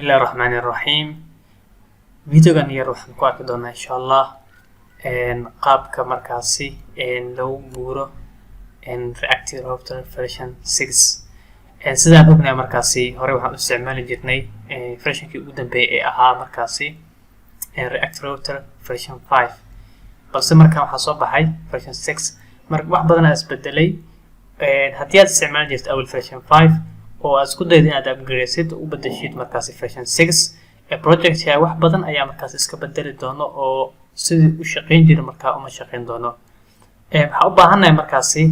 الله الرحمن الرحيم فيديوغان yar waxaan ku arki doonaa insha Allah qaabka markaasi loo guuro reactive router version 6 sidaan ognahay markaasi hore waxaan u isticmaali jirnay versionkii ugu dambeeyay ee ahaa markaasi reactive router version 5 balse markaan waxaa soo baxay version 6 marka wax badan ayaa isbedelay haddii aad isticmaali jirtay awal version 5 oo aad isku daydo inaad upgradesid u bedeshid markaasi version 6 project wax badan ayaa markaas iska bedeli doono oo sidii u shaqeyn jiray markaa uma shaqeyn doono waxa u baahanahay markaasi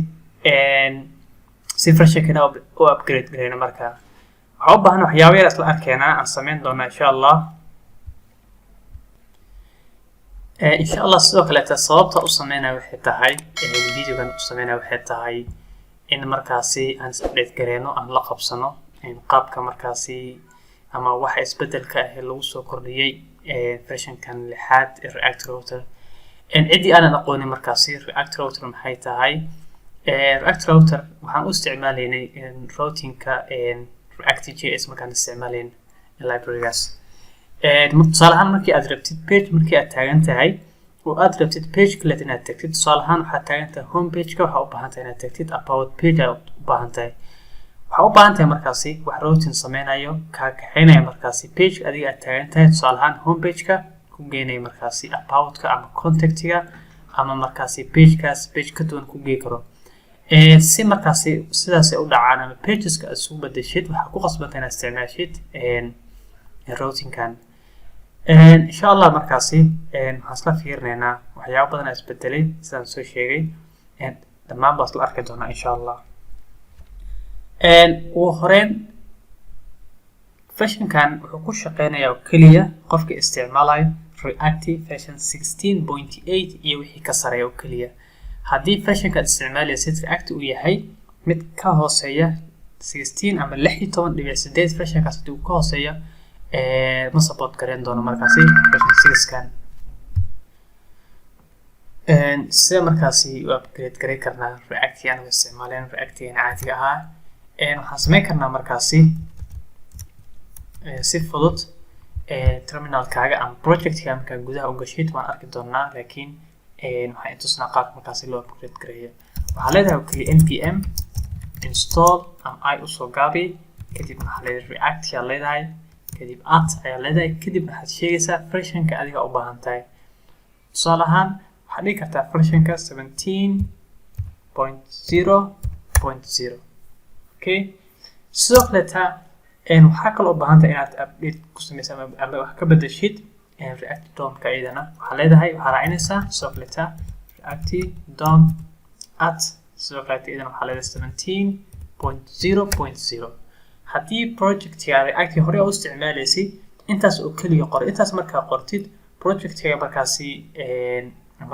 si versionkana u upgrade gareyna markaa waxa u baahan waxyaabo yar isla arkeena aan sameyn doona insha Allah sidoo kale sababta u sameynaa waxay tahay videogan u sameynaa waxay tahay in markaasi aan update gareyno aan la qabsano qaabka markaasi ama waxa isbedelka ah lagu soo kordhiyay versionkan 6 ee reactive router cidii aan aqoonin markaasi reactive router maxay tahay reactive router waxaan u isticmaalaynay routingka react.js markaan isticmaalayn librarygaas tusaale ahaan markii aad rabtid page markii aad taagan tahay oo aad rabtid page kale inaad tagtid tusaale ahaan waxaad taagan tahay home page-ka waxa u baahan tahay inaad tagtid about page aad u baahan tahay waxa u baahan tahay markaasi wax routing sameynayo ka kaxeynaya markaasi page adiga aad taagan tahay tusaale ahaan home page-ka ku geenay markaasi about-ka ama contact-ga ama markaasi page ka duwan ku geey karo si markaasi sidaas ay u dhacaan ama pages-ka aad soo bedeshid waxa ku qasbanta inaad isticmaashid routing-kan insha Allah markaasi waxaan isla fiirinaynaa waxyaabo badan isbedelay sidaan soo sheegay dhammaan baa isla arki doonaa insha Allah ugu horeen versionkan wuxuu ku shaqeynayaa kaliya qofka isticmaalayo reactive version 16.8 iyo wixii ka sareeya oo kaliya haddii versionka isticmaalaysid reactive uu yahay mid ka hooseeya 16 ama 16.8 versionkaas hadii uu ka hooseeya ma support gareyn doono markaasi version 6 kan sida markaasi u upgrade gareyn karnaa reactive aan isticmaaleen reactive caadiga ahaa waxaan sameyn karnaa markaasi si fudud terminalkaaga ama projectkaaga markaa gudaha u gashid waan arki doonaa laakiin waxaan intusnaa qaabka markaasi loo upgrade gareeyo waxaa leedahay kaliya npm install ama ay usoo gaabi kadib waxaa leedahay react yaa leedahay kadib at ayaa leedahay kadib waxaad sheegaysaa versionka adiga u baahan tahay tusaale ahaan waxaad dhigi kartaa versionka 17.0.0 okay sidoo kale waxaa kaloo u baahan tahay inaad update ku sameyso ama wax ka bedeshid reactive DOM-ka iyadana waxaa leedahay waxaa raacinaysaa sidoo kale reactive DOM at sidoo kale iyadana waxaa leedahay 17.0.0 haddii projectga reactive hore u isticmaalaysay intaas oo kaliya qor intaas markaa qortid projectga markaasi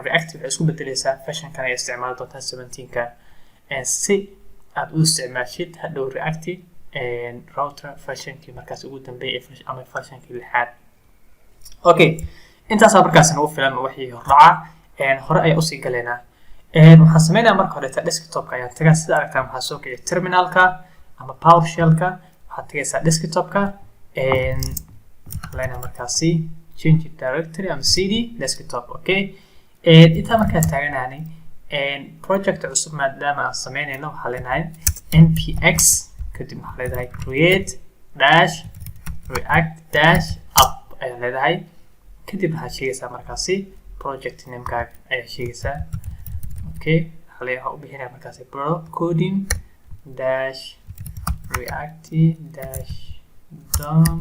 reactive waxay isku bedelaysaa versionkan ay isticmaali doontaa 17ka si aad u isticmaashid hadhow reactive router versionkii markaas ugu dambeeyay ama versionkii 6 okay intaas markaas nagu filan wixii horaca hore ay u sii galeena waxaan sameeynaa marka hore desktop-ka ayaan tagaa sida aragtaan waxaa soo kiciya terminalka ama PowerShell-ka waxaad tagaysaa desktop-ka leenahay markaasi change directory ama cd desktop okay inta markaa taaganaanay project cusub maadaama aan sameynayno waxaa leenahay npx kadib waxaa leedahay create dash react dash app ayaa leedahay kadib waxaad sheegaysaa markaasi project name-kaaga ayaa sheegaysaa okay waxaa leeyahay u bixinaya markaasi pro coding dash reactive dash DOM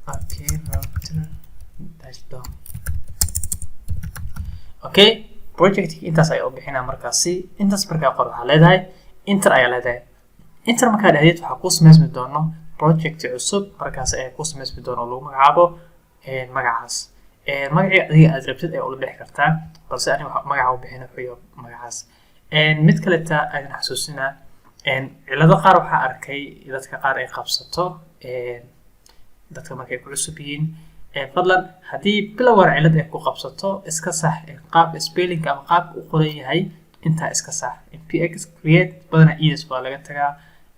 okay router dash DOM okay project intaas ayaa u bixinaa markaasi intaas markaa qor waxaa leedahay enter ayaa leedahay enter markaa dhahdeed waxaa ku sameysmi doono project cusub markaas ayaa ku sameysmi doono lagu magacaabo magacaas magacii adiga aad rabtid ayaa ula bixi kartaa balse aniga magaca u bixina wuxuu magacaas mid kale taa ayaan xasuusinaa cilado qaar waxaa arkay dadka qaar ay qabsato dadka markay ku cusub yihiin fadlan haddii bilowga cilad ay ku qabsato iska sax qaab spelling ama qaab u qoran yahay inta iska sax npx create badana es baa laga tagaa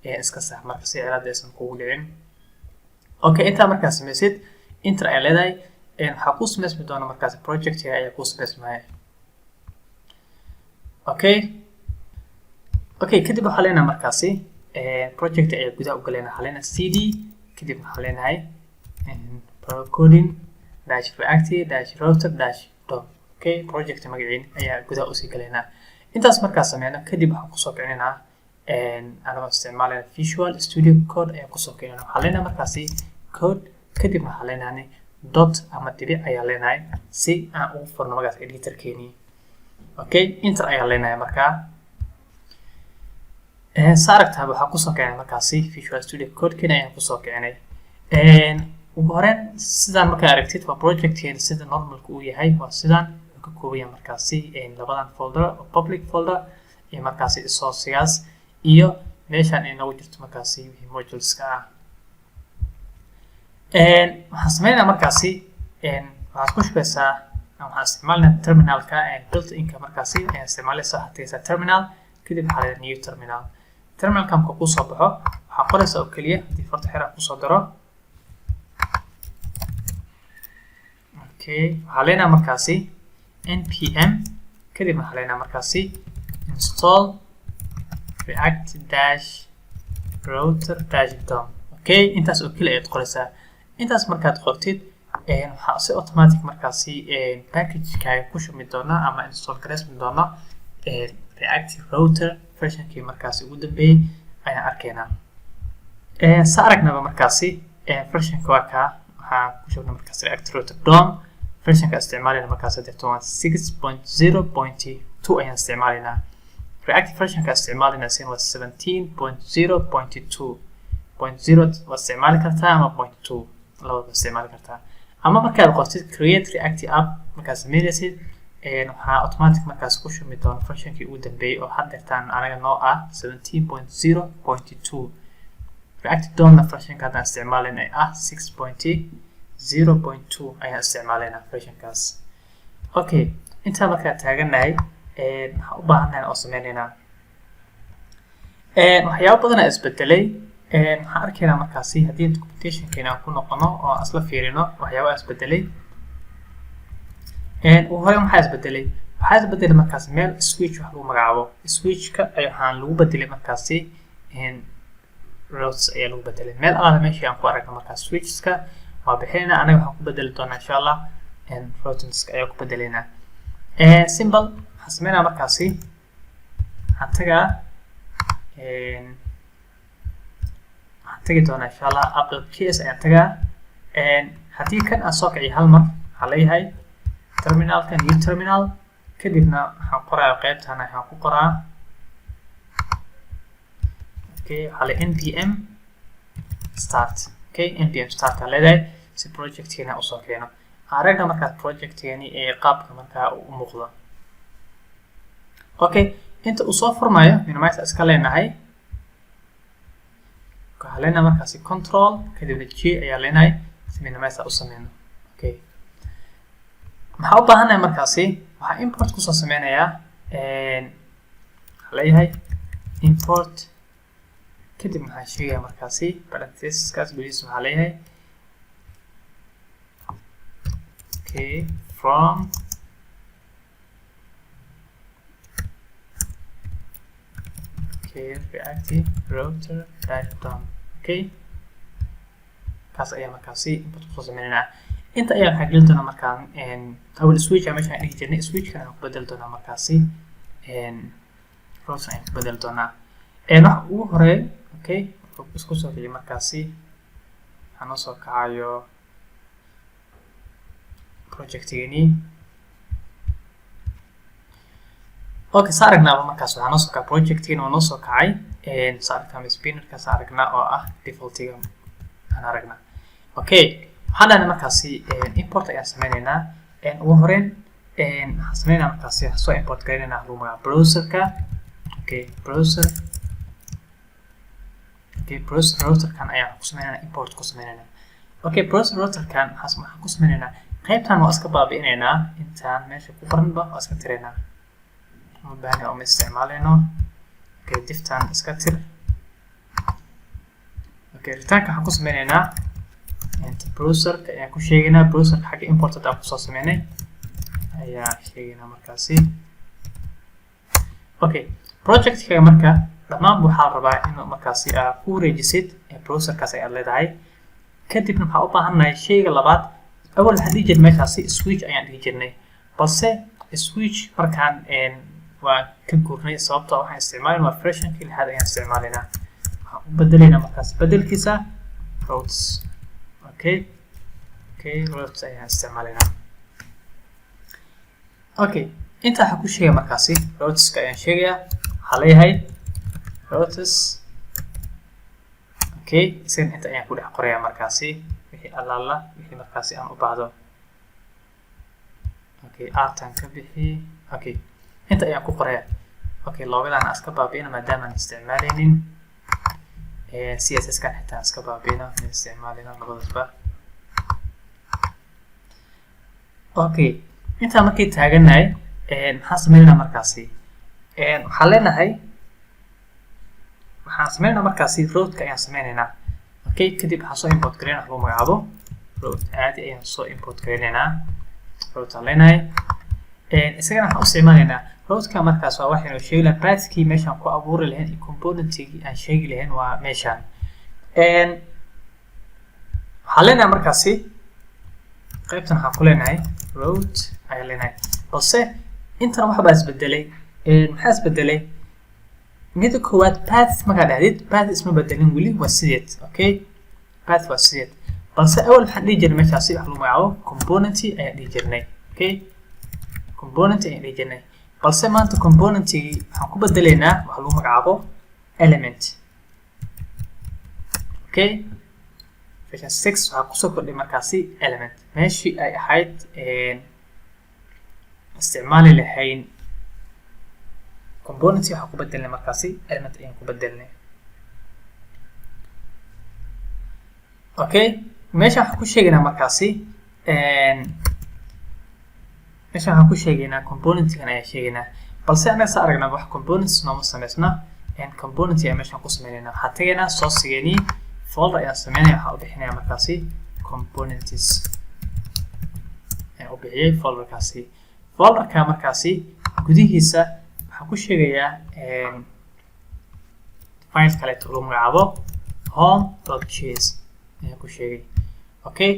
iska sax marka si cilad aysan kugu dhicin. Okay, inta markaas samaysid enter ay leedahay waxaa ku samaysmi doona markaas project ayaa ku samaysmaya. Okay, kadib waxaa leenahay markaasi project ayaa gudaha u galeyna waxaa leenahay cd kadib waxaa leenahay coding dash react dash router dash dom. Okay, project magaciin ayaa gudaha usii galeynaa. intaas markaa sameyno kadib waxaan kusoo kicinaa anagoo isticmaalaya Visual Studio Code ayaa kusoo kicinaa. waxaa leenahay markaasi code kadib waxaa leenahay dot ama dhibic ayaa leenahay si aan ugu furno magaas editorkeeni. Okay, enter ayaa leenahay markaa saaragtaa waxaa kusoo kicinay markaasi Visual Studio Code keena ayaan kusoo kicinay. ugu horeen sidaan markaa aragtid waa projectkeena sida normalka uu yahay waa sidaan ka kooban markaasi labadan folder oo public folder iyo markaasi sources iyo meeshaan inoogu jirto markaasi wixii modules ka ah. waxaan sameynaa markaasi waxaad ku shubeysaa waxaan isticmaalnaa terminalka built-inka markaasi ayaan isticmaalaysaa waxaad tagaysaa terminal kadib waxaa leedahay new terminal. terminalka marka kuu soo baxo waxaa qoraysaa oo keliya haddii farta xira kusoo daro. Okay, waxaa leenahay markaasi npm kadib waxaa leenahay markaasi install react dash router dash dom. Okay, intaas oo keliya ayaad qoraysaa. intaas markaad qortid waxaa si automatic markaasi package-kaaga ku shubmi doona ama install gareysmi doona react router version-kii markaasi ugu dambeeyay ayaan arkaynaa. sa aragnaba markaasi version-ka waa kaa waxaan ku shubnay markaasi react router dom. version-ka isticmaalayna markaas 6.0.2 ayaan isticmaalaynaa. react version-ka isticmaalayna sin waa 17.0.2. 0 waa isticmaali kartaa ama 0.2 labadaba isticmaali kartaa. ama markaad qortid create react app markaad sameynaysid waxaa automatic markaas ku shubmi doona version-kii ugu dambeeyay oo haddeertaan anaga noo ah 17.0.2. react dom-na version-ka haddaan isticmaalayna ay ah 6.0.2 ayaan isticmaalaynaa version-kaas. Okay, intaa markaa taaganahay waxaan u baahannahay oo sameynaynaa waxyaabo badan ayaa isbedelay. waxaan arkaynaa markaasi haddii documentation-keena aan ku noqono oo aan isla fiirino waxyaabaha isbedelay. ugu horreyn waxaa isbedelay markaasi meel switch wax lagu magacaabo. switch-ka waxaan lagu bedelay markaasi routes ayaa lagu bedelay. meel alaala meeshii aan ku aragno markaas switches-ka waa bixinayna anaga waxaan ku bedeli doonaa insha allah routines ayaa ku bedelaynaa. simple waxaan sameynaa markaasi waxaan tagaa tagi doonaa insha allah app.js ayaan tagaa. haddii kan aan soo kiciyo hal mar waxaa leeyahay terminalka new terminal kadibna waxaan qoraa qaybtan waxaan ku qoraa okay waxaa leeyahay npm start. Okay, npm start aan leedahay si project-keena usoo keeno. aragna markaas project-keeni qaabka markaa u muuqdo. Okay, inta uu soo furmayo minimize iska leenahay waxaa leenahay markaasi control kadibna g ayaa leenahay si minimize u sameyno. Okay, maxaa u baahannahay markaasi waxaa import kusoo sameynayaa waxaa leeyahay import kadib maxaa sheegaya markaasi parenthesis-kaas gudihiisa waxaa leeyahay okay from react router dash dom. Okay, kaas ayaa markaasi input kusoo sameynaynaa. inta ayaa waxaa gelin doonaa markaan awal switch meeshaan dhigi jirnay switch-kan aan ku bedeli doonaa markaasi router ayaan ku bedeli doonaa. waxa ugu horeey okay wuxuu isku soo kiciyo markaasi waxaa noo soo kacayo project-geeni. okay, sa aragnaaba markaas waxaa noo soo kacay project-geeni waa noo soo kacay. sa aragtaa spinner-ka sa aragnaa oo ah default-iga aan aragnaa. okay, waxaan dhahnay markaasi import ayaan sameynaynaa. ugu horeyn waxaan sameynaa markaasi waxaan soo import gareynaynaa lagu magacaabo browser-ka. okay, browser router-kan ayaan ku sameynaynaa import ku sameynaynaa. okay, browser router-kan waxaan ku sameynaynaa qaybtan waa iska baabi'inaynaa intaan meesha ku qoranba waa iska tiraynaa uma baahna uma isticmaalayno. okay, diftan iska tir okay return waxaan ku sameynaynaa browser ayaan ku sheegaynaa browser xagga import aan ku soo sameynay ayaa sheegaynaa markaasi okay project-ka marka dhammaan waxaa la rabaa inuu markaasi ku wareejisid browser-kaas ay leedahay kadibna waxaan u baahanahay shayga labaad awal waxaan dhihi jirnay meeshaasi switch ayaan dhihi jirnay balse switch markaan waan ka gurnay sababtoo waxaan isticmaalin waa version-kii lixaad ayaan isticmaalaynaa waxaan u bedelaynaa markaas bedelkiisa routes okay routes ayaan isticmaalaynaa okay inta waxaan ku sheegay markaasi routes-ka ayaan sheegayaa waxaa leeyahay routes okay isagan inta ayaan ku dhex qorayaa markaasi wixii allaala wixii markaasi aan u baahdo okay artan ka bixi okay inta ayaan ku qorayaa okay loogadaan aan iska baabi'ina maadaama aan isticmaalaynin css-kan xitaa aan iska baabi'ina aan isticmaalina labadasba okay intaa markay taaganahay maxaan sameynaa markaasi waxaan leenahay waxaan sameynaa markaasi roadka ayaan sameynaynaa okay kadib waxaan soo import gareynaa lagu magacaabo road caadi ayaan soo import gareynaynaa road aan leenahay isagana waxaan u isticmaalaynaa roadka markaas waa waxaynu sheegi lahaa pathkii meeshaan ku abuuri lahayn iyo componentigii aan sheegi lahayn waa meeshaan waxaan leenahay markaasi qaybtan waxaan ku leenahay road ayaan leenahay balse intan waxbaa isbedelay maxaa isbedelay mida koowaad path markaa dhahdid path isma bedelin weli waa sideed okay path waa sideed balse awal waxaan dhihi jirnay meeshaasi wax lagu magacaabo component ayaan dhihi jirnay okay component ayaan dhihi jirnay balse maanta componentigii waxaan ku bedelaynaa wax lagu magacaabo element okay version 6 waxaa kusoo kordhay markaasi element meeshii ay ahayd isticmaali lahayn component waxaan ku bedelnay markaasi element ayaan ku bedelnay okay meesha waxaan ku sheegaynaa markaasi meesha waxaan ku sheegaynaa component-kan ayaan sheegaynaa balse anaga saa aragnaa wax components nooma sameysna component ayaan meeshaan ku sameynaynaa waxaan tagaynaa source-geenii folder ayaan sameynaya waxaan u bixinayaa markaasi components ayaan u bixiyay folderkaasi folderka markaasi gudihiisa waxaan ku sheegayaa file kaleeto lagu magacaabo home.js ayaan ku sheegay okay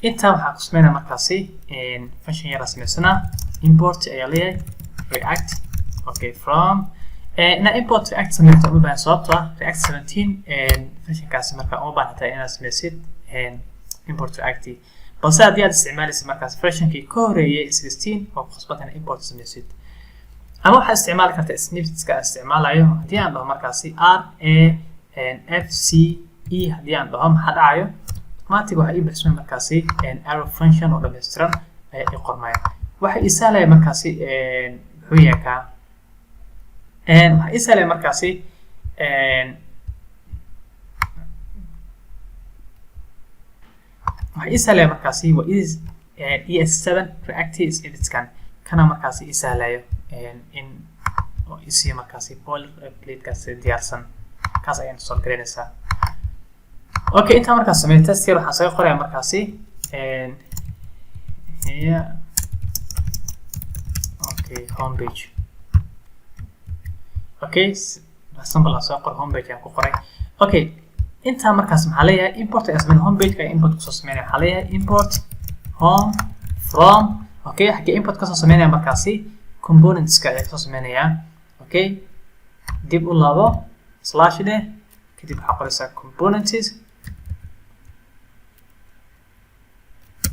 intaa waxaan ku sameynaa markaasi function yara sameysanaa import ayaa leeyahay react okay from inaa import react sameyto uma baahan sababtoo ah react 17 functionkaasi markaa uma baahan hataa inaad sameysid import react balse haddii aad isticmaalaysid markaas versionkii ka horeeyay 16 waa ku khasbata inaad import sameysid ama waxaad isticmaali kartaa snippetska aan isticmaalayo haddii aan dhaho markaasi rafce haddii aan dhaho maxaa dhacayo automatic waxaa ii bixismay markaasi arrow function oo dhammaystiran ayaa ii qormaya waxa ii sahlaya markaasi muxuu yahay kaa waxaa ii sahlaya markaasi waxaa ii sahlaya markaasi waa es7 reactive snippetskan kana markaasi ii sahlayo in oo isii markaasi boilerplate-kaas diyaarsan kaas ayaan soo gareynaysaa okay intaa markaas sameeyo test yar waxaan saga qorayaa markaasi here okay home page okay sample aan soo qor home page aan ku qoray okay intaa markaas maxaa leeyahay import ayaan sameyn home page-ka import kusoo sameynaya waxaa leeyahay import home from okay xagga import kasoo sameynaya markaasi components-ka ayaa kasoo sameynayaa okay dib u laabo slash dheh kadib waxaa qoraysaa components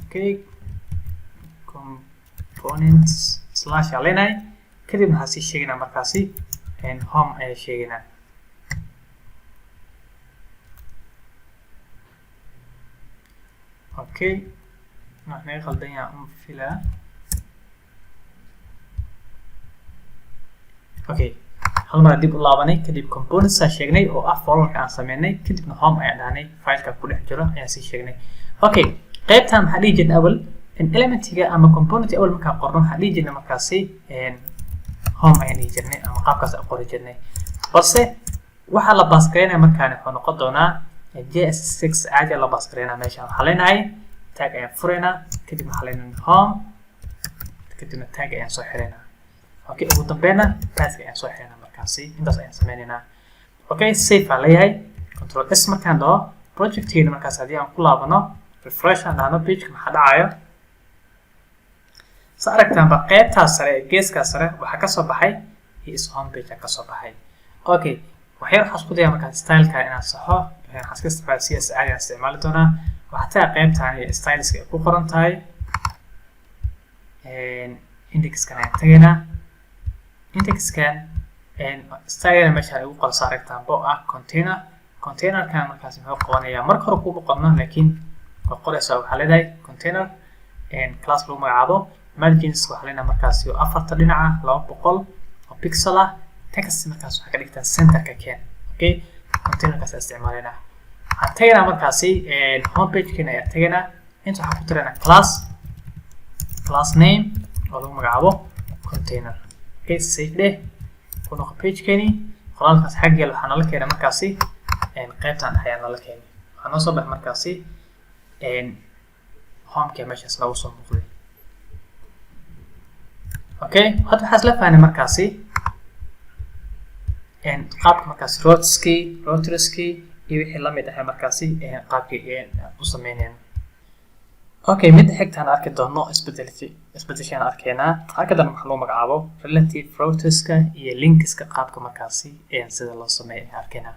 okay components slash aa leenahay kadib waxaa sii sheegaynaa markaasi home ayaa sheegaynaa okay wax naga qaldan yaa filaa okay hal mar dib u laabanay kadib components aan sheegnay oo ah folderka aan sameynay kadibna home ayaan dhahnay fileka ku dhex jiro ayaan sii sheegnay okay qaybtan maxaa dhihi jirnay awal elementiga ama component awal markaan qorno waxaa dhihi jirnay markaasi home ayaan dhihi jirnay ama qaabkaas aan qori jirnay balse waxaa la baas gareynaya markaan wuxuu noqon doonaa JS6 caadi la baas gareynaa meeshaan waxaa leenahay tag ayaan fureynaa kadib waxaa leenahay home kadibna tag ayaan soo xireynaa okay ugu dambeynna task ayaan soo xireynaa markaasi intaas ayaan sameynaynaa okay save aan leeyahay control s markaan dhaho projectkeena markaas haddii aan ku laabano refresh aan dhahno pageka maxaa dhacayo sa aragtaanba qaybtaas sare ee geeskaas sare waxaa kasoo baxay is home page ka soo baxay okay waxaan isku dayaa markaan styleka inaan saxo waxaan iska isticmaali CS caadi aan isticmaali doonaa waxaa taa qaybtaan iyo styleska ay ku qoran tahay indexkan ayaan tagaynaa indexkan style meesha ay ugu qorso aragtaan bo ah containerkan markaas muxuu qabanayaa marka hore kuma qorno laakiin waa qoraysaa waxaa leedahay container class lagu magacaabo margins waxaa leenahay markaasi oo afarta dhinaca 200 oo pixel ah text markaas waxaa ka dhigtaa centerka keen okay containerkaas isticmaalina waxaan tagaynaa markaasi homepage-keena ayaan tagaynaa inta waxaan ku tiraynaa class name oo lagu magacaabo container okay save dheh ku noqo page-keeni qoraalkaas xaggeela waxaa nala keenay markaasi qaybtan ayaa nala keenay waxaa noo soo baxay markaasi homeka meeshaas lagu soo muuqday okay hadda waxaa isla fahnay markaasi qaabka markaasi rotorski iyo wixii la mid ah markaasi qaabkii u sameynayna okay mid xigtaan arki doono isbedelashaan arkeynaa halkadan waxaa loo magacaabo relative rotorska iyo linkska qaabka markaasi sida loo sameeyo arkeynaa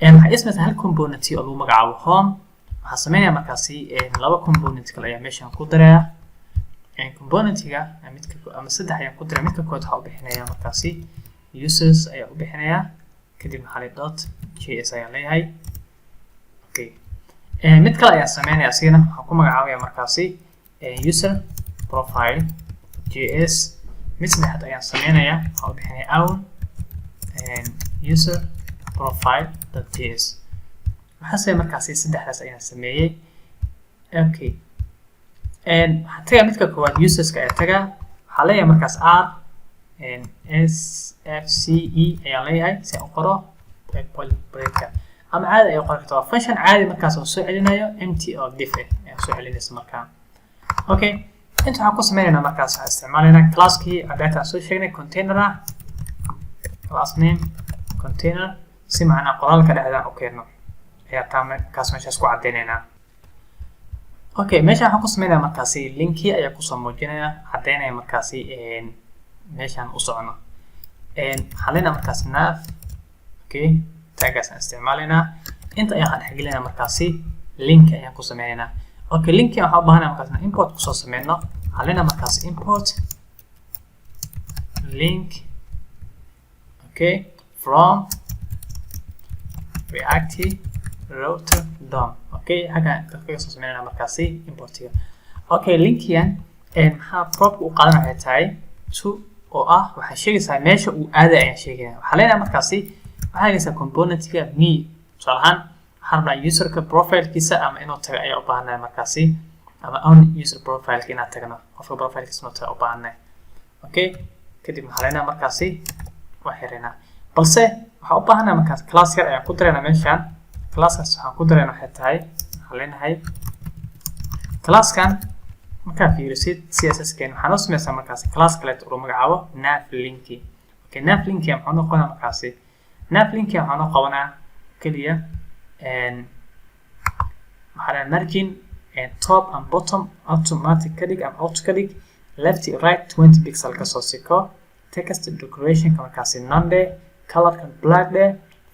waxaa ismata hal component oo lagu magacaabo home waxaa sameynaya markaasi laba component kale ayaa meeshan ku daraya componentiga midka ama saddex ayaan ku diray midka koowaad waxaa u bixinaya markaasi users ayaa u bixinaya kadib maxaa.js ayaa leeyahay okay mid kale ayaa sameynaya asigana waxaan ku magacaabaya markaasi user profile js mid saddexaad ayaan sameynaya waxaan u bixinaya own user profile.js waxaase markaasi saddexdaas ayaan sameeyey okay waxaan tagaa midka koowaad userska ayaa tagaa waxaa leeyahay markaas r sfce ayaa leeyahay si aan u qoro breakka ama caadi ay qori kartaa waa function caadi markaas oo soo celinayo empty oo diff ayaa soo celinaysa markaa okay inta waxaan ku sameynaynaa markaas waxaan isticmaalaynaa classkii data aan soo sheegnay container ah class name container si macnaa qoraalka dhexdaan u keenno ayaa taa markaas meeshaas ku cadeynaynaa okay meeshaan waxaan ku sameynayaa markaasi linki ayaa kusoo muujinaya cadeynaya markaasi meeshaan u socono waxaan leenahay markaas nav okay tagaas aan isticmaalaynaa inta ayaan dhexgelinaa markaasi link ayaan ku sameynaynaa okay linki waxaan u baahanahay markaas import kusoo sameyno waxaan leenahay markaas import link okay from reactive router dom okay haga kaga soo sameynaa markaasi importiga okay linkiyan maxaa prop u qaadan waxay tahay to oo ah waxaa sheegaysaa meesha uu aaday ayaan sheegaynaa waxaa leenahay markaasi waxaa helaysaa componentiga me tusaale ahaan waxaan rabnaa userka profilekiisa ama inuu tago ayaa u baahanahay markaasi ama own user profileka inaad tagno qofka profilekiisa inuu tago u baahanahay okay kadib waxaa leenahay markaasi waa xireynaa balse waxaa u baahanahay markaas class yar ayaan ku daraynaa meeshaan classkaas waxaan ku darayna waxay tahay waxaan leenahay classkan markaa fiirisid css-keen waxaa noo sameysaa markaasi class kaleeto oo magacaabo navlinki okay navlinki maxaa noo qabanaa markaasi navlinki waxaa noo qabanaa keliya waxaa leeyahay margin top and bottom automatic ka dhig ama auto ka dhig left iyo right 20 pixel kasoo siko text decorationka markaasi none day colorka black day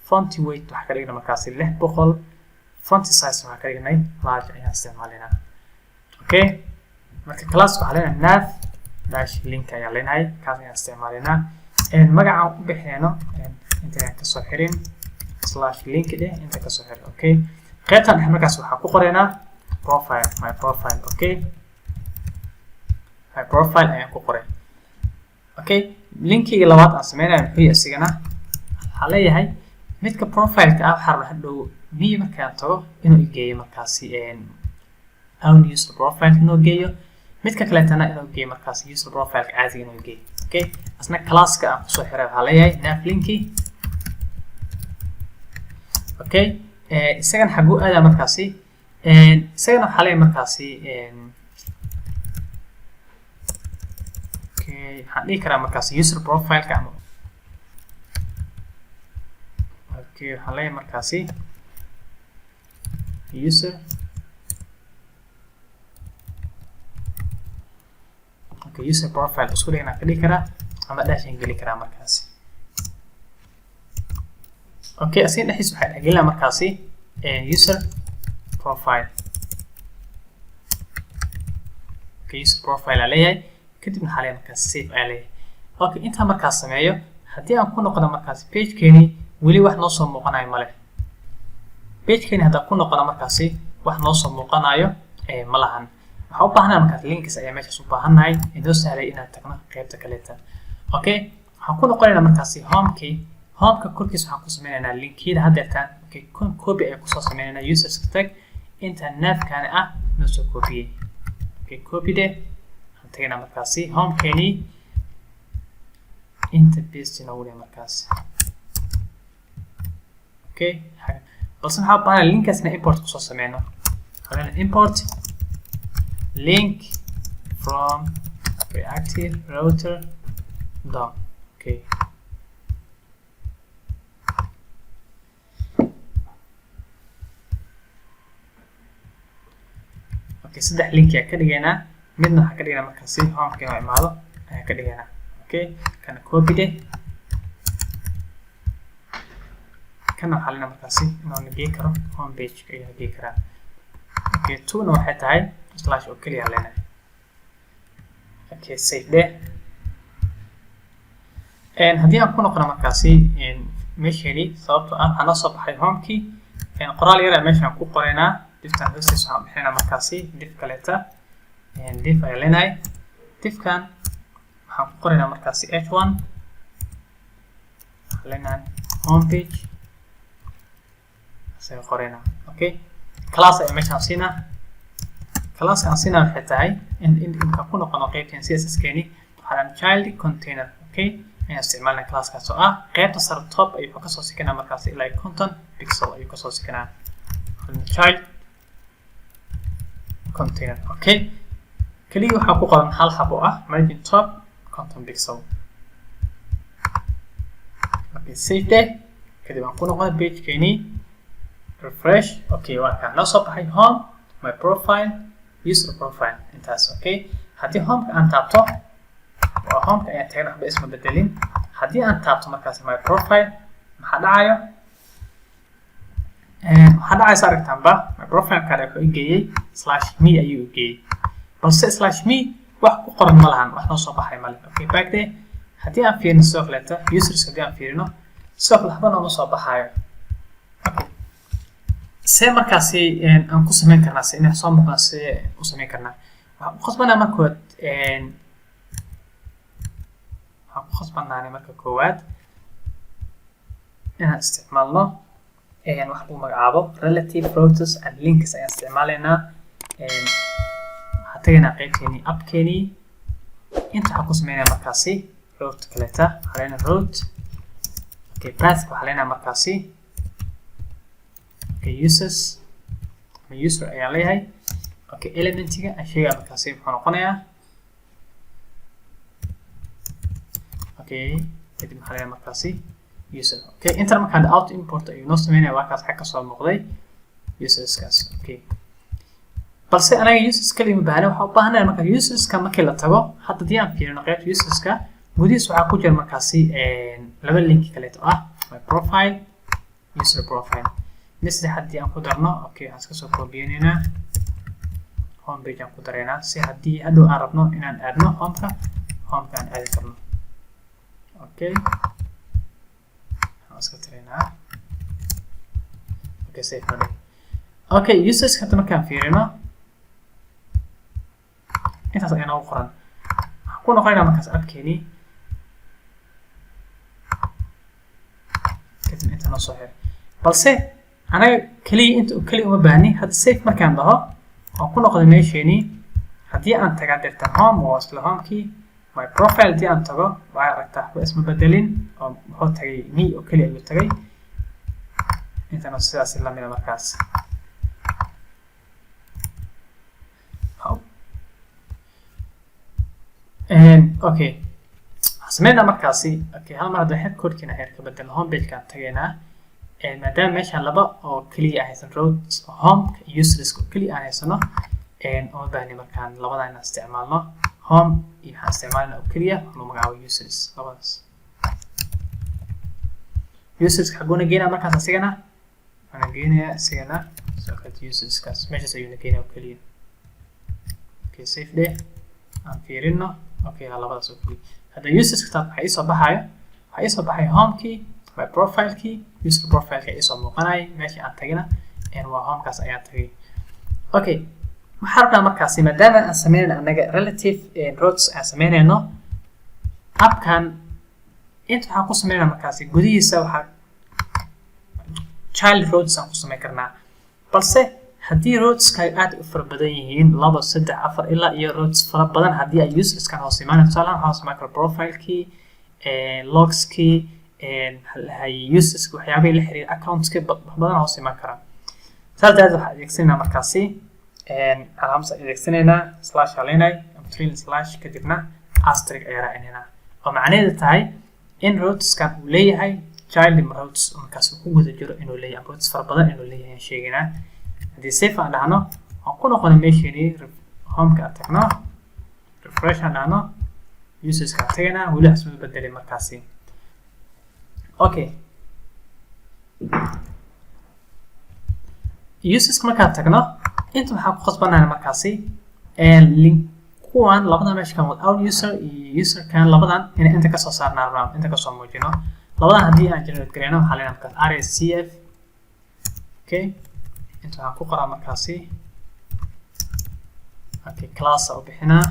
font weight waxaa ka dhignay markaasi 600 font size waxaa ka dhignay large ayaan isticmaalinaa okay marka class waxaa leenahay nav dash link ayaa leenahay kaas ayaan isticmaalinaa magacaan u bixinayno inta ayaan kasoo xirin slash link dheh inta kasoo xirin okay qaybtan dhex markaas waxaan ku qoraynaa profile my profile okay my profile ayaan ku qoray okay linkiga labaad aan sameynayo muxuu yahay isigana waxaa leeyahay midka profileka ah waxaa rabaa hadhow me markaan tago inuu igeeyo markaasi own user profile inuu geeyo midka kaleetana inuu geeyo markaasi user profileka caadiga inuu geeyo okay asna classka aan kusoo xiray waxaa leeyahay navlinki okay isagana xaguu aadaa markaasi isagana waxaa leeyahay markaasi waxaan dhihi karaa markaasi user profile-ka ama waxaan leeyahay markaasi user user profile isku dhigna ka dhigi karaa ama dashan geli karaa markaasi asin dhexdiisa waxaa dhexgelina markaasi user profile user profile aa leeyahay kadib waxaa leeyahay markaasi save aa leeyahay intaa markaas sameeyo haddii aan ku noqono markaasi pagekeeni weli wax noo soo muuqanayo male pagekeeni haddaan ku noqono markaasi wax noo soo muuqanayo ma lahan waxaa u baahanaa markaas links ayaa meeshaas u baahannahay inoo sahlay inaan tagno qaybta kaleeta waxaan ku noqonaynaa markaasi homeka korkiisa waxaan ku sameynaynaa linkiyada haddeertaan copy ayaan kusoo sameynaynaa userska tag inta naafkaani ah noo soo copiyey copy de waxaan tagaynaa markaasi homekeeni inta paste noogu dheh markaasi balse waxaa u baahanaa linkaasna import kusoo sameyno waxaan import link from reactive router DOM saddex link ayaa ka dhigaynaa midna waxaa ka dhigaynaa markaasi homeka inuu imaado ayaa ka dhigaynaa kana copy de kana waxaa lena markaasi inuu gei karo home page ayaa gei karaa tuna waxay tahay slash oo keliya lena save de haddii aan ku noqono markaasi meesheeni sababtoo ah waxaa noo soo baxay homekii qoraal yar meeshaan ku qoraynaa diftan hoostiisa waxaan bixinaa markaasi dif kaleeta dif ayaa leenahay difkan waxaan ku qoraynaa markaasi h1 waxaan leenahay homepage asaga qoraynaa class ayaa meeshaan siinaa classka aan siinaa waxay tahay inkaan ku noqono qaybteen css-keeni waxaan child container ayaan isticmaalnaa classkaas oo ah qaybta sare top ayuu kasoo sikanaa markaasi ilaa 50 pixel ayuu kasoo sikanaa child container kaliya waxaa ku qoran hal xabo ah margin top 50 pixel save de kadib aan ku noqono pagekeeni refresh waa kaa noo soo baxay home my profile user profile intaas haddii homeka aan taabto waa homeka ayaan tagana waxba isma bedelin haddii aan taabto markaasi my profile maxaa dhacayo waxaa dhacaysa aragtaanba my profile card wuxuu igeeyey /me ayuu igeeyey balse /me wax ku qoran ma lahan wax noo soo baxay male back de haddii aan fiirino sidoo kaleeta users haddii aan fiirino sidoo kale waxba nooma soo baxaayo see markaasi aan ku sameyn karnaa si inay soo muuqdaan see u sameyn karnaa waxaan ku khasbanaa marka koowaad inaan isticmaalno wax lagu magacaabo relative routers and links ayaan isticmaalaynaa waxaan tagaynaa qaybteeni appkeeni inta waxaan ku sameynaa markaasi route kaleeta waxaa leenahay route pathka waxaa leenahay markaasi users ama user ayaan leeyahay elementiga aan sheegaa markaasi muxuu noqonayaa kadib maxaa leeyahay markaasi user intan markaan out import ayuu noo sameynaya waa kaas xag kasoo muuqday userskaas balse anaga users kaliya ma baahna waxaa u baahanaya marka userska markii la tago hadda haddii aan fiirino qaybta userska gudihiis waxaa ku jira markaasi laba link kaleeto ah my profile user profile misle haddii aan ku darno waxaan iska soo koobiyeynaynaa home page aan ku daraynaa si haddii hadhow aan rabno inaan aadno homeka aan aadi karno waxaan iska tiraynaa save node users hadda markaan fiirino intaas ayaa noogu qoran waxaan ku noqonaynaa markaas appkeeni kadib inta noo soo xiray balse anaga keliya uma baahni hadda save markaan dhaho waan ku noqday meesheeni haddii aan tagaa dirtan home oo isla homekii my profile haddii aan tago waa aragtaa waxba isma bedelin oo wuxuu tagay me oo keliya ayuu tagay intana sidaas la mid ah markaas okay sameyna markaasi okay hal mar hadda code-kina heer ka bedel home page-ka tagaynaa maadaama meeshaan laba oo kaliya haysan roads home iyo useless kaliya aan haysano oo baahni markaan labada inaan isticmaalno home iyo waxaan isticmaalna oo kaliya loo magacaabo useless labadaas useless xagoona geynaa markaas asigana waxaan geynayaa asigana soo qad useless kaas meeshaas ayuu geynaa oo kaliya okay save day aan fiirino okay labadaas oo kaliya hadda useless ka waxay soo baxayo home key my profile key user profile ka isoo muuqanay meeshii aan tagina waa home kaas ayaan tagay okay waxaan rabnaa markaasi maadaama aan sameynayno anaga relative roads aan sameynayno appkan inta waxaan ku sameynaa markaasi gudihiisa waxaa child roads aan ku sameyn karnaa balse haddii roadska aad u fara badan yihiin 2 3 4 ilaa iyo roads fara badan haddii ay userskan hoos imaanayaan tusaale ahaan waxaan sameyn karaa profile key logs key hay users waxyaabaha la xiriir accounts ka badan hoos iman karaan saadada waxa adeegsanayna markaasi calaamada adeegsanayna slash alinay amtrin slash kadibna asterisk ayaa raacinayna oo macnaheedu tahay in roads kan uu leeyahay child roads markaas uu ku guda jiro inuu leeyahay roads far badan inuu leeyahay sheegina hadii safe aan dhahno aan ku noqono meeshii home ka tagno refresh aan dhahno users ka tagana wali xisbu bedelay markaasi okay users markaa tagno inta waxaan ku qasbanahay markaasi link kuwan labada meesha kan without user iyo user kan labadan inay inta ka soo saarnaa rabnaa inta ka soo muujino labadan haddii aan generate gareyno waxaa leenahay markaas rscf okay inta waxaan ku qoraa markaasi okay class u bixinaa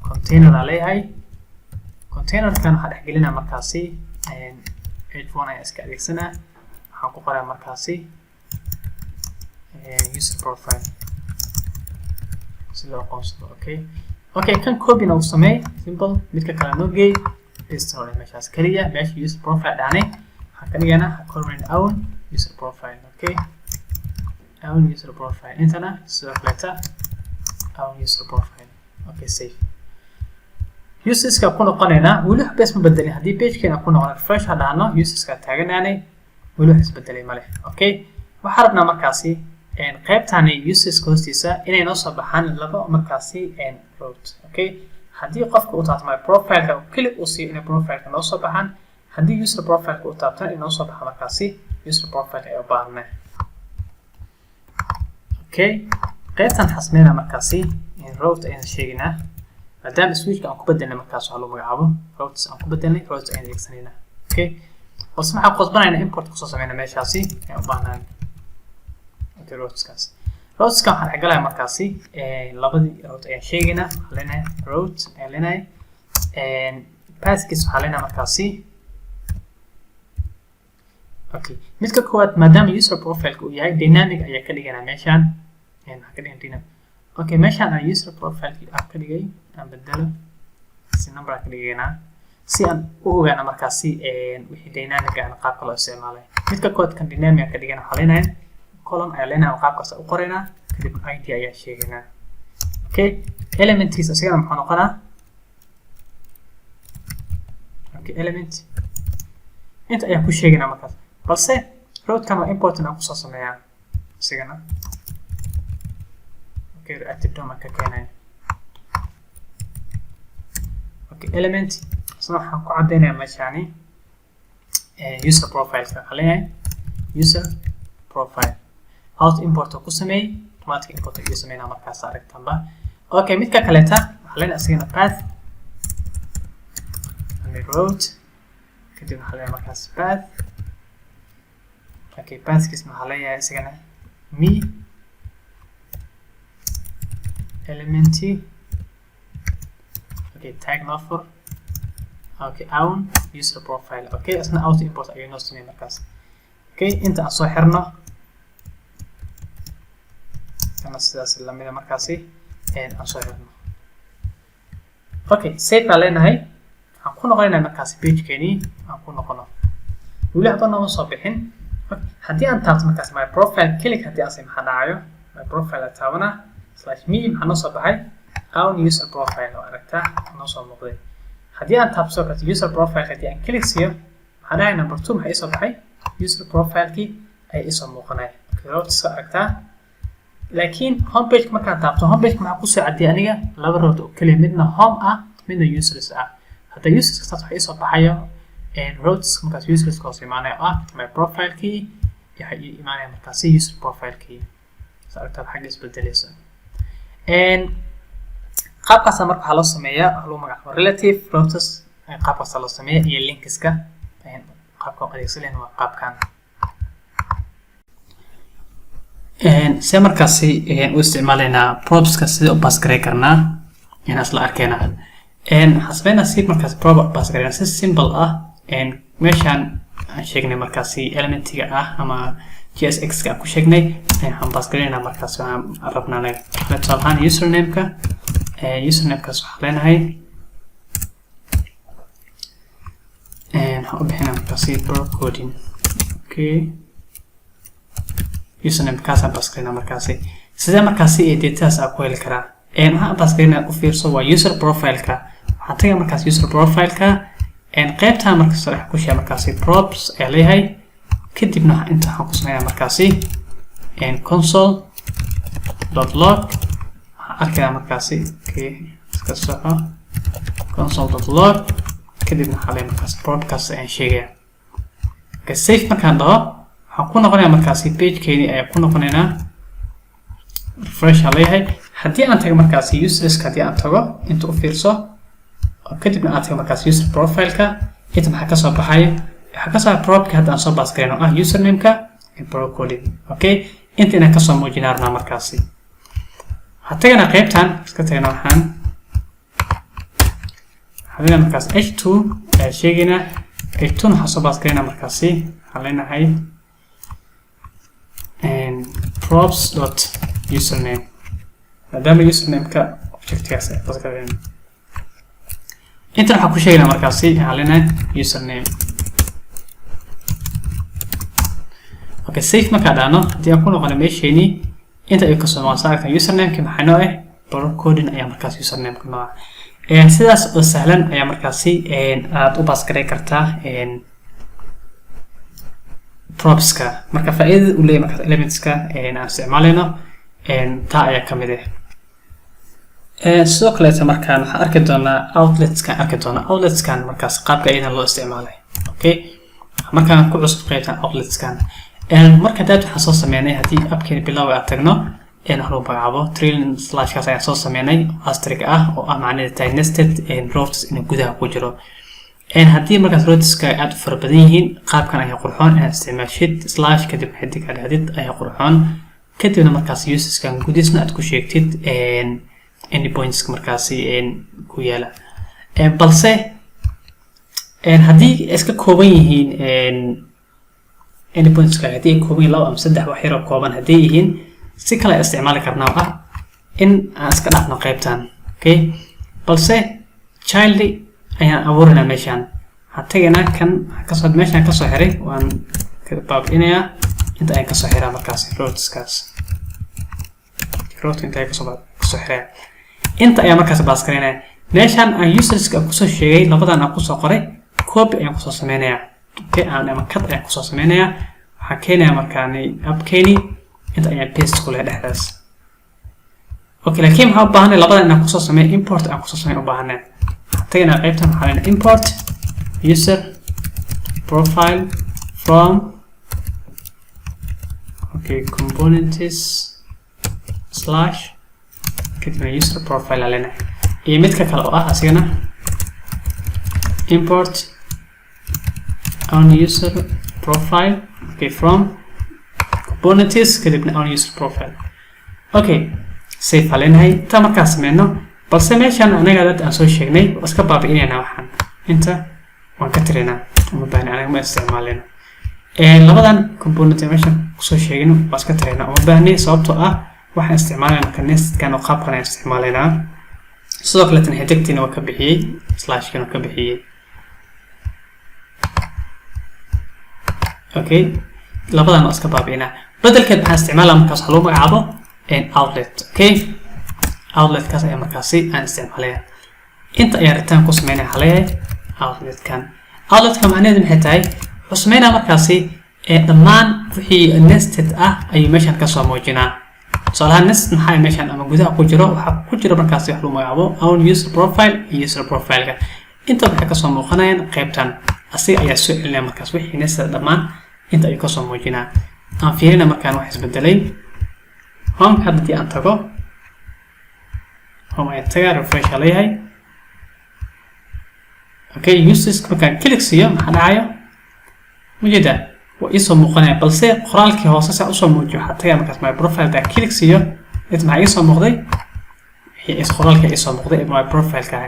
container aan leeyahay container kan waxa dhex gelinaa markaasi h1 ay iska adeegsanaa waxaan ku qoraa markaasi user profile sida aqoonsado okay kan copy na u sameey simple midka kale noo geey paste oo meeshaas kaliya meesha user profile dhaanay waxaan ka dhiganaa comment own user profile okay own user profile intana sida flata own user profile okay save users ka ku noqonayna wali wax bes ma bedelin hadii page keena ku noqon refresh hadana users ka taaganaanay wali wax isbedelay male okay waxa rabnaa markaasi qaybtani users hoostiisa inay noo soo baxaan laba markaasi road okay hadii qofka uu taabto my profile ka click uu si in profile ka noo soo baxaan hadii user profile ka uu taabto inoo soo baxo markaasi user profile ay u baahnaa okay qaybtan xasmeena markaasi road ayaan sheegnaa maadaama switchka aan ku bedelnay markaas waxa loo magacaabo routes aan ku bedelnay routes ayaan adeegsanayna okay bas maxaa qosbanayna import ku soo sameeyna meeshaasi ee u baahnaan okay routeskas waxaan xagalay markaasi labadii route ayaan sheegayna leenahay route ayaan leenahay pathkiis waxaa leenahay markaasi okay midka koowaad maadaama user profile uu yahay dynamic ayaa ka dhiganaa meeshaan waxaan ka dhigan dynamic okay meeshaan aan user profile aan ka dhigay aan bedelo si number ka dhigayna si aan u ogaano markaasi wixii dynamic aan qaabka loo isticmaalay midka code kan dynamic ka dhigana waxa leenahay column ayaa leenahay qaabkaas u qorayna kadib id ayaa sheegayna okay elements asigana maxaa noqonaa okay element inta ayaa ku sheegayna markaas balse road kan waa important aan ku soo sameeyaa asigana okay reactive domain ka keenay okay element isna waxaan ku cadeynayaa meeshaani user profile ka leeyahay user profile out import ku sameey automatic import ku sameeyna markaas aragtanba okay midka kaleeta waxa leenahay asagana path and road kadib waxa leenahay markaas path okay path kisma waxa leenahay asagana me element okay tag offer okay own user profile okay asna auto import ayuu noo sameeyay markaas okay inta aan soo xirno kana sidaas la mid ah markaasi aan soo xirno okay save baa leenahay aan ku noqonaynaa markaasi page keeni aan ku noqono weli hadda nama soo bixin. haddii aan taabto markaas my profile click haddii aan maxaa dhacayo my profile taabana /me maxaa noo soo baxay own user profile oo aragtaa noo soo muuqday. haddii aan taabto user profile haddii aan click siiyo maxaa dhahay number 2 maxay soo baxay user profile-kii ay isoo muuqanay. routes aragtaa laakiin homepage markaan taabto homepage maxaa ku soo cadiyay aniga laba road oo kaliya midna home ah midna users ah. hadda users kaas waxay soo baxayo routes markaas users ka soo imaanay my profile-kii waxay imaanay markaas user profile-kii aragtaa xagga isbedelaysa. qaabkaas marka waxa loo sameeyaa loo magacaabo relative routes qaabkaas loo sameeyaa iyo linkiska qaabka adeegsadeen waa qaabkan. se markaasi u isticmaalaynaa probska sida u pass garay karnaa in asla arkayna xasbeena si markaasi prob pass garayna si simple ah meeshan aan sheegnay markaasi elementiga ah ama JSX ka ku sheegnay waxaan pass garayna markaasi aan rabnaa tusaale ahaan username-ka username-kaas waxaan leenahay waxaan u bixinaa markaasi coding. okay username kaasaan pass garayna markaasi sidee markaasi dataas aan ku heli karaa waxaan pass garayna u fiirso waa user profile-ka. waxaan tagay markaasi user profile-ka qaybtaan markaas waxa ku sheegay markaasi props ayaa leeyahay kadibna inta waxaan ku sameeyaa markaasi console.log waxaan arkayaa markaasi iska soco console.log kadibna waxaa leeyahay markaasi broadcast ayaan sheegayaa. save markaan dhaho waxaan ku noqonayaa markaasi page-keedii ayaa ku noqonaynaa refresh aan leeyahay. haddii aan tago markaasi users haddii aan tago inta u fiirso kadibna aan tago markaasi user profile-ka inta maxaa ka soo baxay waxaa ka soo probka hadda aan soo pass garayno username-ka pro coding. okay inta inaan ka soo muujinaa rabnaa markaasi waxaan tagaynaa qaybtan iska tagaynaa waxaan markaas h2 ayaa sheegaynaa h2 waxaan soo pass garaynaa markaasi waxaan leenahay props.username maadaama username-ka objectgaas ay pass garayno inta waxaan ku sheegaynaa markaasi waxaan leenahay username. okay save markaa dhahno haddii aan ku noqono meesheenii inta ay kasoo noqon saarkan username-ki maxaa noo pro coding ayaa markaasi username-ka noo sidaas oo sahlan ayaa markaasi aad u pass garay kartaa propska. marka faa'iidada uu leeyahay markaas elementska aan isticmaalayno taa ayaa ka mid ah. sidoo kale markaan waxaan arki doonaa outletskan markaas qaabka ayada loo isticmaalay. okay markaan ku cusub qaybtan outletskan marka dad waxaan soo sameynay haddii appkeena bilow aan tagno waxaan u magacaabo trailing/kaas ayaan soo sameynay asterisk ah oo macnaheedu tahay nested routes in gudaha ku jiro. haddii markaas routeska aad u fara badan yihiin qaabkan ayaa qurxoon inaad isticmaashid / kadib xidig aad ayaa qurxoon kadibna markaas userskan gudihiisna aad ku sheegtid endpoints markaasi ku yaala. balse haddii iska kooban yihiin endpoints haddii ay kooban yihiin 2 ama 3 wax yar oo kooban haddii yihiin si kale isticmaali karnaa ah in aan iska dhaafno qaybtan. okay balse child ayaan abuurinaa meeshaan waxaan tagaynaa kan kasoo meeshaan kasoo xiray waan ka baabinayaa inta ayaan kasoo xiraa markaasi routeskaas inta ayaan kasoo xiraa inta ayaan markaasi pass garaynaa. meeshaan aan userska kusoo sheegay labadan aan kusoo qoray copy ayaan kusoo sameynayaa. okay ama cut ayaan kusoo sameynayaa waxaan keenayaa markaani appkeeni inta ayaan paste ku leeyahay dhexdaas. okay laakiin waxaan u baahanay labadan inaan kusoo sameeyo import aan kusoo sameeyo u baahanay tagayna qaybtan waxaan leenahay import user profile from components / kadibna user profile leenahay iyo midka kale oo ah asigana import own user profile from components kadibna own user profile. okay save leenahay ta markaas sameyno balse meeshaan anaga dad aan soo sheegnay iska baabi'inayna waxaan inta waan ka tirinaa uma baahna anaga ma isticmaalina labadan component meeshaan kusoo sheegayno waa iska tirinaa uma baahna sababtoo ah waxaan isticmaalayna ka nestkan oo qaabkan aan isticmaalayna sidoo kale tan xidigtiina waa ka bixiyay /kan ka bixiyay. okay labadan iska baabiina bedelkeed waxaan isticmaalaa markaas waxa lagu magacaabo outlet okay outlet kaas ayaa markaasi aan isticmaalaya inta ayaa return ku sameynaya xaleeyay outlet kan macnaheedu maxay tahay wuxuu sameynaa markaasi dhammaan wixii nested ah ayuu meeshan ka soo muujinaa tusaalahaan nest maxaa meeshan ama gudaha ku jiro waxaa ku jira markaasi wax lagu magacaabo own user profile iyo user profile-ka inta waxay ka soo muuqanayaan qaybtan asiga ayaa soo celinaya markaas wixii nested dhammaan inta ayuu ka soo muujinaa aan fiirina markaan wax isbedelay home haddii aan tago home ayaan tagaa refresh leeyahay okay users markaan click siiyo maxaa dhacayo mujida waa isoo muuqanaya balse qoraalkii hoose saa usoo muujiyo waxaa tagaa markaas my profile daa click siiyo maxaa isoo muuqday qoraalkii isoo muuqday my profile-ka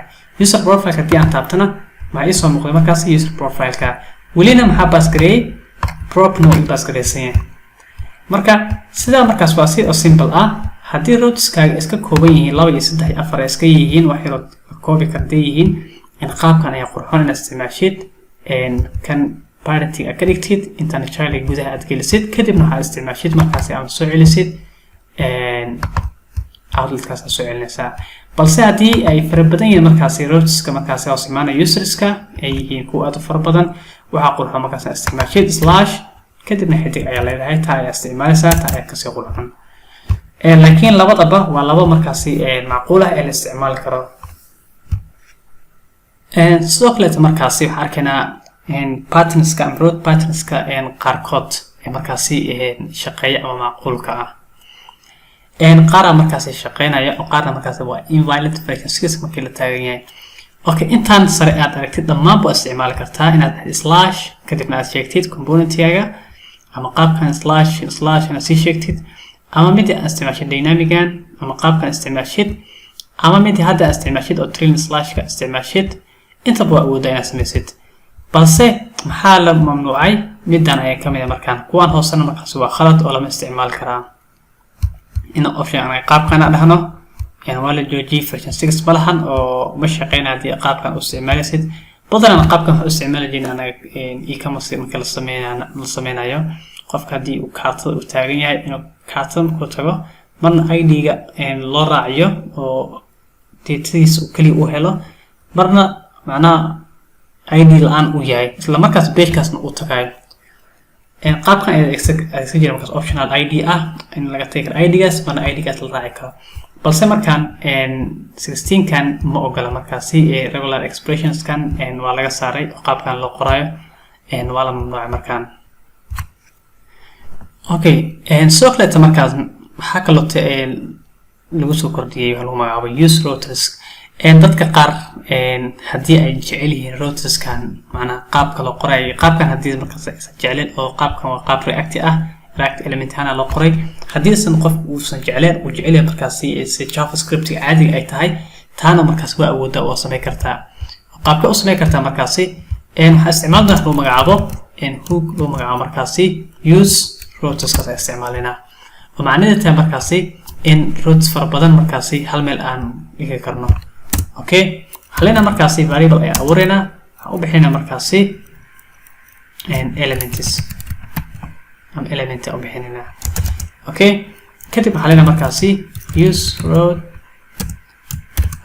user profile-ka haddii aan taabtana maxaa isoo muuqday markaas user profile-ka welina maxaa baas gareeyay prop no baas gareysan yahay marka sidaa markaas waa si simple ah haddii routeskaaga iska kooban yihiin 2 iyo 3 iyo 4 iska yihiin wax yar koobi kartay yihiin in qaabkan ayaa qurxoon inaad isticmaashid kan parity ka dhigtid intaan child gudaha aad gelisid kadibna waxaad isticmaashid markaas aad soo celisid outlet-kaas soo celinaysaa balse haddii ay fara badan yihiin markaas routeska markaas oo simaanaya userska ay yihiin kuwa aad u fara badan waxaa qurxoon markaas isticmaashid slash kadibna xidig ayaa leedahay taa ayaa isticmaalaysaa taa ayaa kasii qurxoon laakiin labadaba waa laba markaasi macquul ah ee la isticmaali karo sidoo kale markaasi waxaan arkaynaa patterns-ka ama route patterns-ka qaarkood ee markaasi shaqeeya ama macquulka ah qaar markaasi shaqeynaya oo qaarna markaasi waa invalid version 6 markii la taagan yahay okay intaan sare aad aragtid dhammaan buu isticmaali kartaa inaad slash kadibna aad sheegtid component-yaaga ama qaabkan slash inaad sii sheegtid ama mid aad isticmaashid dynamic-gan ama qaabkan isticmaashid ama mid hadda aad isticmaashid oo trailing slash-ka isticmaashid intaba waa awoodaa inaad samaysid balse maxaa la mamnuucay middan ayaa ka mid ah markaan kuwan hoosena markaas waa khalad oo lama isticmaali karaa in option aan qaabkan dhahno waa la joojiyay version 6 malahan oo ma shaqeynaa haddii qaabkan u isticmaalaysid badanaa qaabkan waxu isticmaali jirnay anaga e-commerce marka la sameynayo qofka haddii uu kaartada u taagan yahay inuu kaartada markuu tago marna ID-ga loo raaciyo oo datadiisa kaliya u helo marna macnaha ID la-aan uu yahay isla markaas page-kaasna uu tagayo qaabkan adeegsan jira markaas optional ID ah in laga tagi karo ID-gaas marna ID-gaas la raaci karo balse markaan 16-kan ma ogola markaasi regular expressions-kan waa laga saaray oo qaabkan loo qorayo waa la mamnuucay markaan okay sidoo kaleeta markaas waxaa kaloo lagu soo kordhiyay waxa lagu magacaabo use routers dadka qaar haddii ay jecel yihiin routers-kan macnaha qaabka loo qorayo qaabkan haddii markaas aysan jecleen oo qaabkan waa qaab react ah react element ahaan loo qoray haddii aysan qof uusan jecleen uu jecel yahay markaasi javascript caadiga ay tahay taana markaas waa awoodaa oo sameyn kartaa qaabka u sameyn kartaa markaasi waxaa isticmaalna lagu magacaabo hook lagu magacaabo markaasi use routers-kaas ay isticmaalinaa oo macnaheedu tahay markaasi in routes fara badan markaasi hal meel aan dhigi karno okay halina markaasi variable ay abuurayna waxaan u bixinaa markaasi elements am element u bixinayna okay kadib halina markaasi use route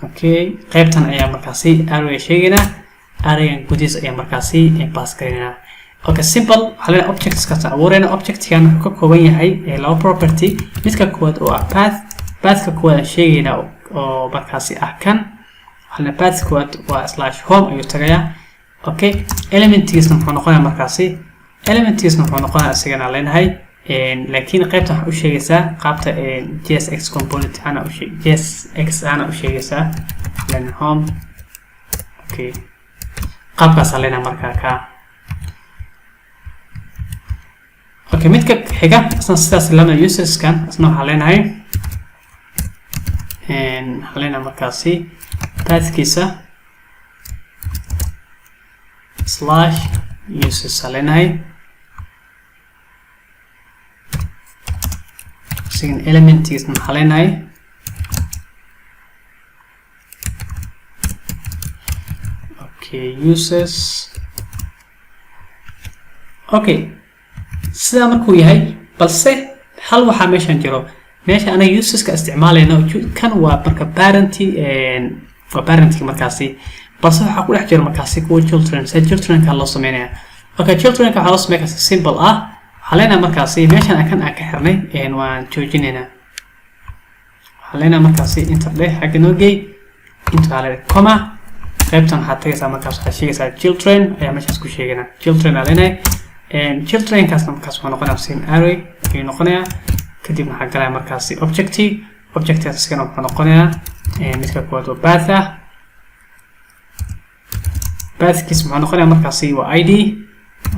okay qaybtan ayaa markaasi array sheegayna array gudihiisa ayaa markaasi pass gareynaa okay simple halina objects ka abuurayna object-kan wuxuu ka kooban yahay laba property midka koowaad oo ah path-ka koowaad sheegayna oo markaasi ah kan halna path koowaad waa slash home ayuu tagayaa okay elementigiisna wuxuu noqonayaa markaasi elementigiisna wuxuu noqonayaa isagana leenahay laakiin qaybta waxaa u sheegaysaa qaabta JSX component ana JSX ana u sheegaysaa len home okay qaabkaas leenahay markaa ka okay midka xiga asna sidaas lama users-kan asna waxaa leenahay halena markaasi path-kiisa slash users leenahay sigan elementigiisna maxaa leenahay okay users okay sida markuu yahay balse hal waxa meeshan jiro meesha ana userska isticmaalayna kan waa marka parenting markaasi balse waxa ku dhex jira markaasi kuwa children ka loo sameeyaa okay children ka waxa loo sameeyaa simple waxa leena markaasi meeshan aan ka xirnay waan joojinayna waxa leena markaasi inta leh xagga noo geey inta leh comma qaybtan waxa tagaysaa markaas waxa sheegaysaa children ayaa meeshaas ku sheegayna children leena children kaas markaas waxa noqonaya same array ay noqonaya kadib waxa galaya markaasi objective iskana waxa noqonaya midka koowaad waa path kiis waxa noqonaya markaasi waa id